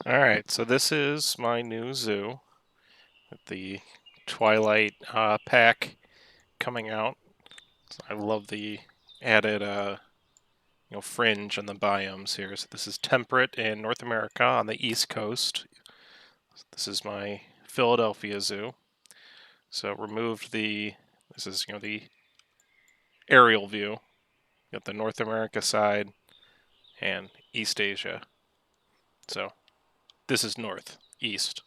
Alright, so this is my new zoo with the Twilight Pack coming out. So I love the added fringe on the biomes here. So this is temperate in North America on the East Coast. This is my Philadelphia zoo. So removed this is the aerial view. You got the North America side and East Asia. So this is north, east,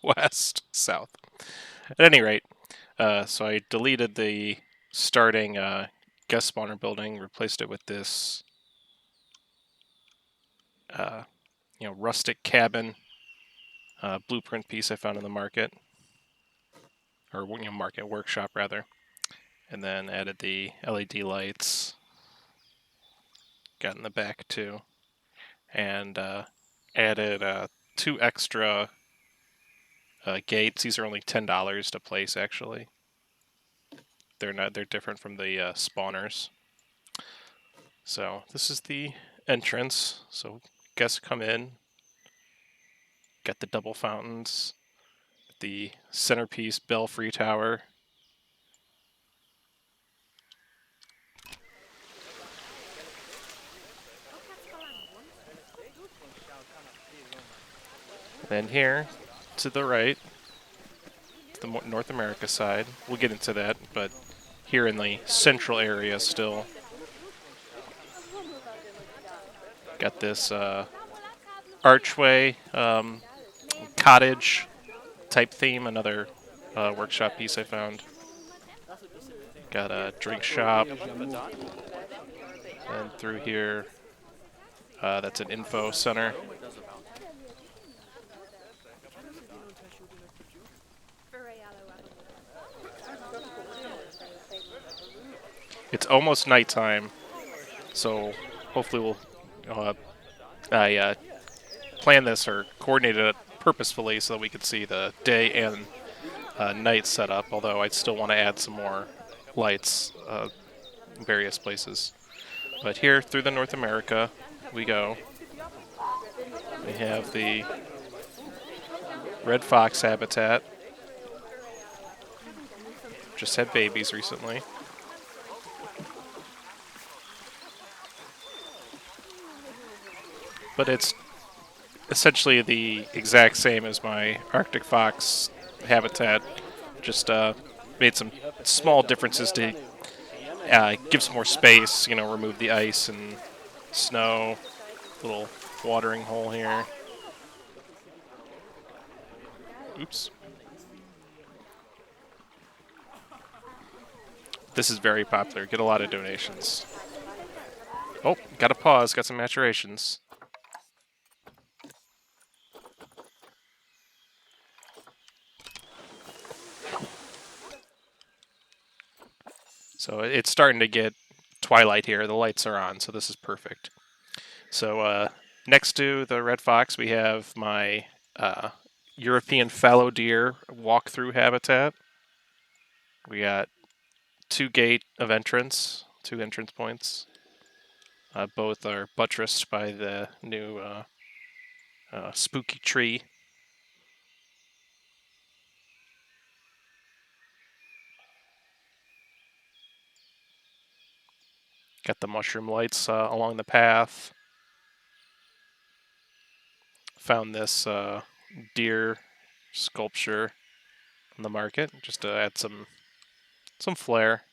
west, south. At any rate, so I deleted the starting guest spawner building, replaced it with this, uh, rustic cabin blueprint piece I found in the market, or market workshop rather, and then added the LED lights. Got in the back too, and added two extra gates. These are only $10 to place actually. They're different from the spawners. So this is the entrance. So guests come in, got the double fountains, the centerpiece belfry tower. And here to the right, the North America side. We'll get into that, but here in the central area still. Got this archway, cottage type theme, another workshop piece I found. Got a drink shop, and through here, that's an info center. It's almost nighttime, so hopefully I plan this or coordinated it purposefully so that we could see the day and night setup, although I'd still want to add some more lights in various places. But here, through the North America, we go. We have the red fox habitat. Just had babies recently. But it's essentially the exact same as my Arctic fox habitat. Just made some small differences to give some more space, remove the ice and snow. Little watering hole here. Oops. This is very popular. Get a lot of donations. Oh, got to pause. Got some maturations. So it's starting to get twilight here. The lights are on, so this is perfect. So next to the red fox, we have my European fallow deer walkthrough habitat. We got two entrance points. Both are buttressed by the new spooky tree. Got the mushroom lights along the path. Found this deer sculpture on the market just to add some flair.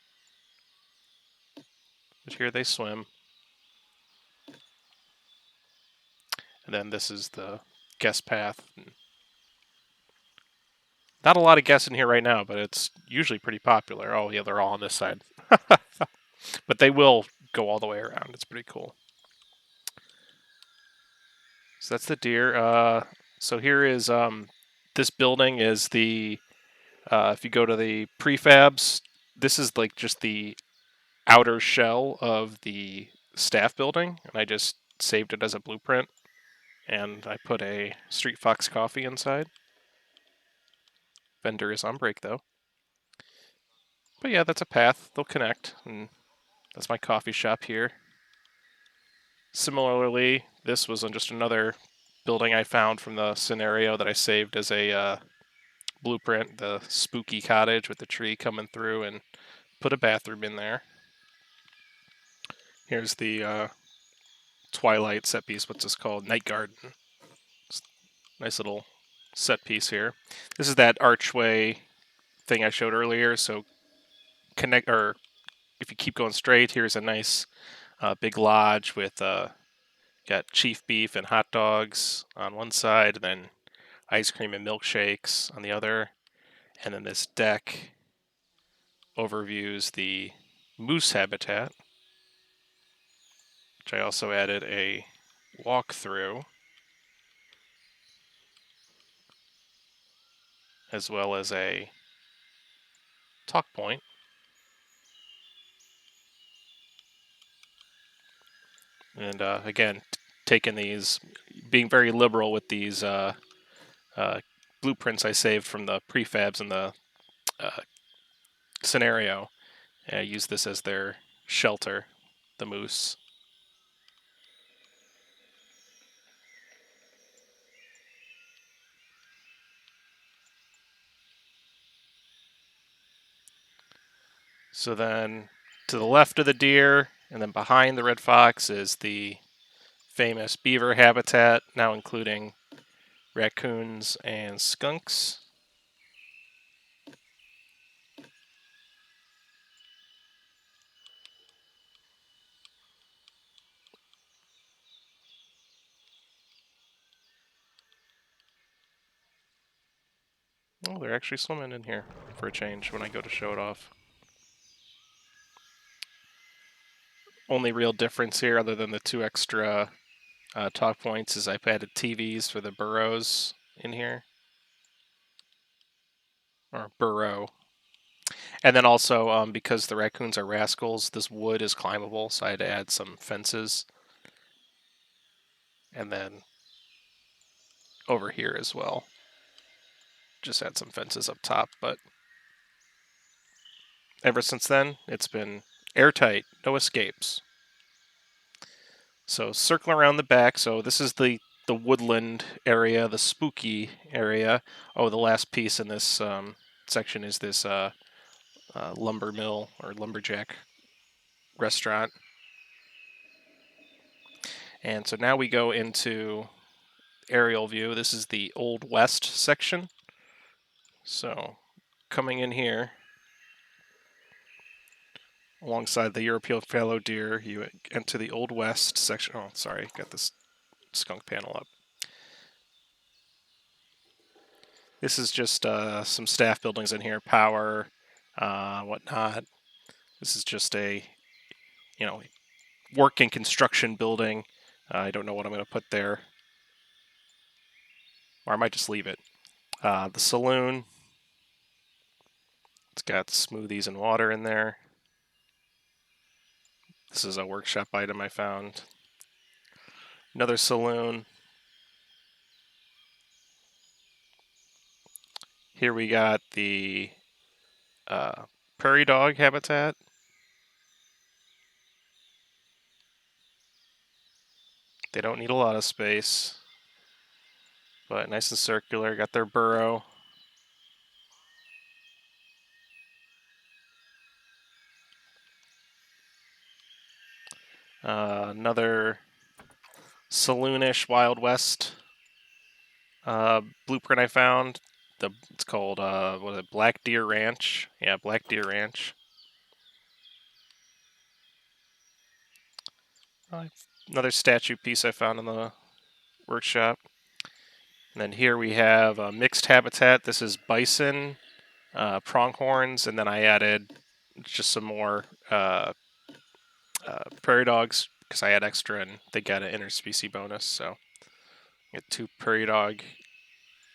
But here they swim. And then this is the guest path. Not a lot of guests in here right now, but it's usually pretty popular. Oh, yeah, they're all on this side. But they will go all the way around. It's pretty cool. So that's the deer. So here is this building is the if you go to the prefabs, this is like just the outer shell of the staff building, and I just saved it as a blueprint, and I put a Street Fox coffee inside. Vendor is on break though. But yeah, that's a path. They'll connect, and that's my coffee shop here. Similarly, this was on just another building I found from the scenario that I saved as a blueprint, the spooky cottage with the tree coming through, and put a bathroom in there. Here's the Twilight set piece. What's this called? Night Garden. Nice little set piece here. This is that archway thing I showed earlier. So connect, or if you keep going straight, here's a nice big lodge with got chief beef and hot dogs on one side, and then ice cream and milkshakes on the other. And then this deck overviews the moose habitat, which I also added a walkthrough, as well as a talk point. And again, taking these, being very liberal with these blueprints I saved from the prefabs and the scenario. And I use this as their shelter, the moose. So then to the left of the deer, and then behind the red fox is the famous beaver habitat, now including raccoons and skunks. Oh, they're actually swimming in here for a change when I go to show it off. Only real difference here, other than the 2 extra talk points, is I've added TVs for the burrows in here. Or burrow. And then also, because the raccoons are rascals, this wood is climbable, so I had to add some fences. And then over here as well. Just add some fences up top, but ever since then, it's been airtight, no escapes. So circling around the back, so this is the woodland area, the spooky area. Oh, the last piece in this section is this lumber mill or lumberjack restaurant. And so now we go into aerial view. This is the Old West section. So coming in here, alongside the European fallow deer, you enter the Old West section. Oh, sorry, got this skunk panel up. This is just some staff buildings in here, power, whatnot. This is just a, working construction building. I don't know what I'm going to put there, or I might just leave it. The saloon. It's got smoothies and water in there. This is a workshop item I found. Another saloon. Here we got the prairie dog habitat. They don't need a lot of space, but nice and circular. Got their burrow. Another saloonish Wild West blueprint I found. It's called what is it? Black Deer Ranch. Yeah, Black Deer Ranch. Another statue piece I found in the workshop. And then here we have a mixed habitat. This is bison, pronghorns, and then I added just some more prairie dogs because I had extra and they got an interspecies bonus. So get 2 prairie dog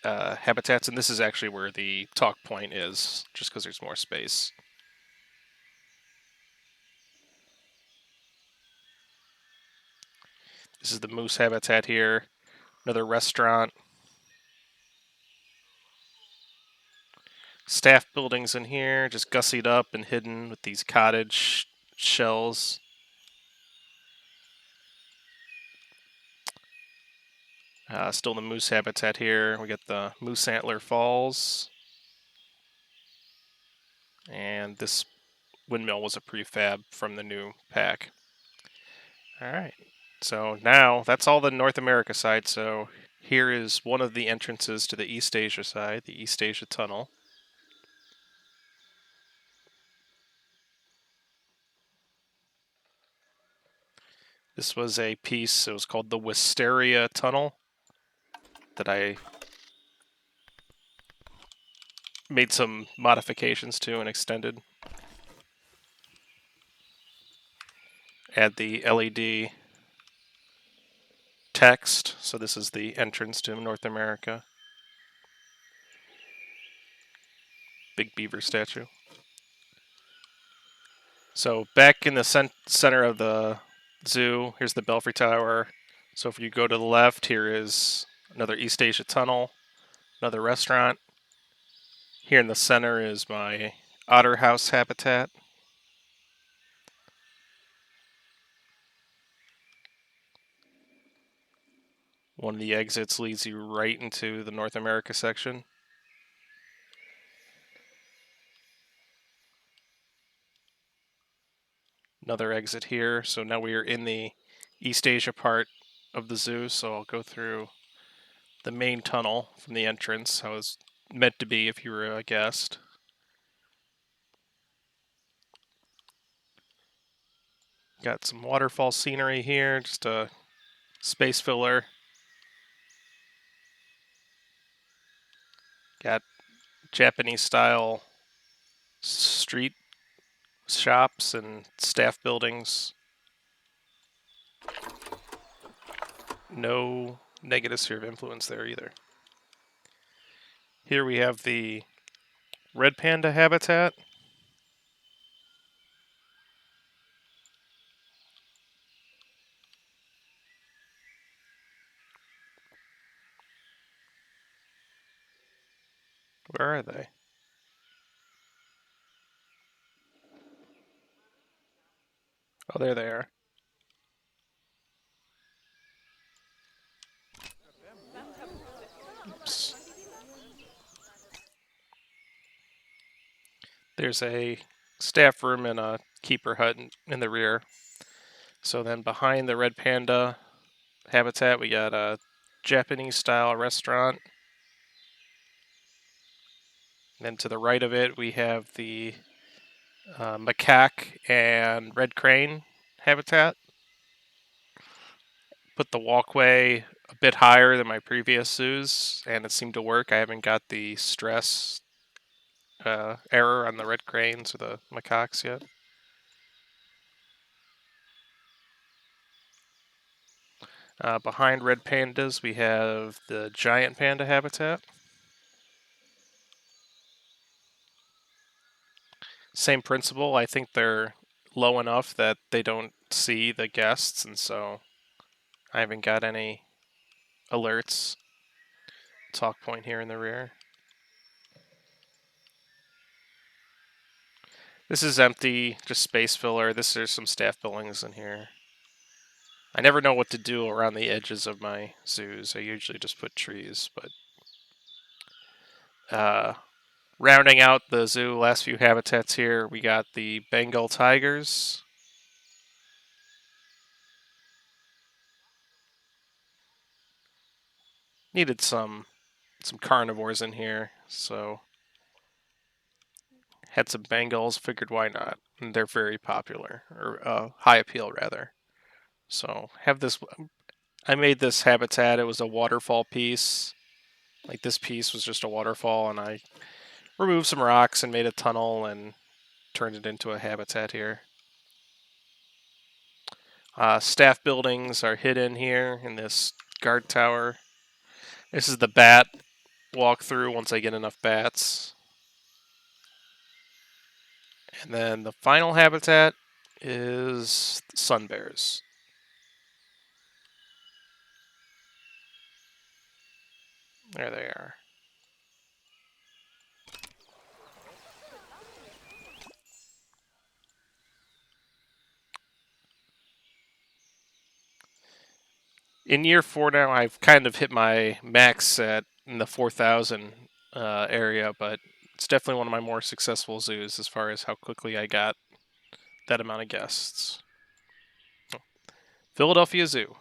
habitats, and this is actually where the talk point is, just because there's more space. This is the moose habitat here. Another restaurant. Staff buildings in here, just gussied up and hidden with these cottage shells. Still the moose habitat here. We got the Moose Antler Falls. And this windmill was a prefab from the new pack. Alright, so now that's all the North America side. So here is one of the entrances to the East Asia side, the East Asia Tunnel. This was a piece, it was called the Wisteria Tunnel, that I made some modifications to and extended. Add the LED text, so this is the entrance to North America. Big beaver statue. So back in the center of the zoo, here's the Belfry Tower. So if you go to the left, here is another East Asia Tunnel, another restaurant. Here in the center is my otter house habitat. One of the exits leads you right into the North America section. Another exit here. So now we are in the East Asia part of the zoo. So I'll go through the main tunnel from the entrance. How it's meant to be if you were a guest. Got some waterfall scenery here, just a space filler. Got Japanese style street shops and staff buildings. No negative sphere of influence there either. Here we have the red panda habitat. Where are they? Oh, there they are. Oops. There's a staff room and a keeper hut in the rear. So then behind the red panda habitat, we got a Japanese style restaurant. And then to the right of it, we have the macaque and red crane habitat. Put the walkway a bit higher than my previous zoos, and it seemed to work. I haven't got the stress error on the red cranes or the macaques yet. Behind red pandas, we have the giant panda habitat. Same principle. I think they're low enough that they don't see the guests, and so I haven't got any alerts. Talk point here in the rear. This is empty, just space filler. There's some staff buildings in here. I never know what to do around the edges of my zoos. I usually just put trees, but rounding out the zoo, last few habitats here, we got the Bengal tigers. Needed some carnivores in here, so had some Bengals. Figured why not? And they're very popular, or high appeal rather. So have this. I made this habitat. It was a waterfall piece. Like this piece was just a waterfall, and I removed some rocks and made a tunnel and turned it into a habitat here. Staff buildings are hidden here in this guard tower. This is the bat walkthrough once I get enough bats. And then the final habitat is sun bears. There they are. in year 4 now, I've kind of hit my max at in the 4,000 area, but it's definitely one of my more successful zoos as far as how quickly I got that amount of guests. Philadelphia Zoo.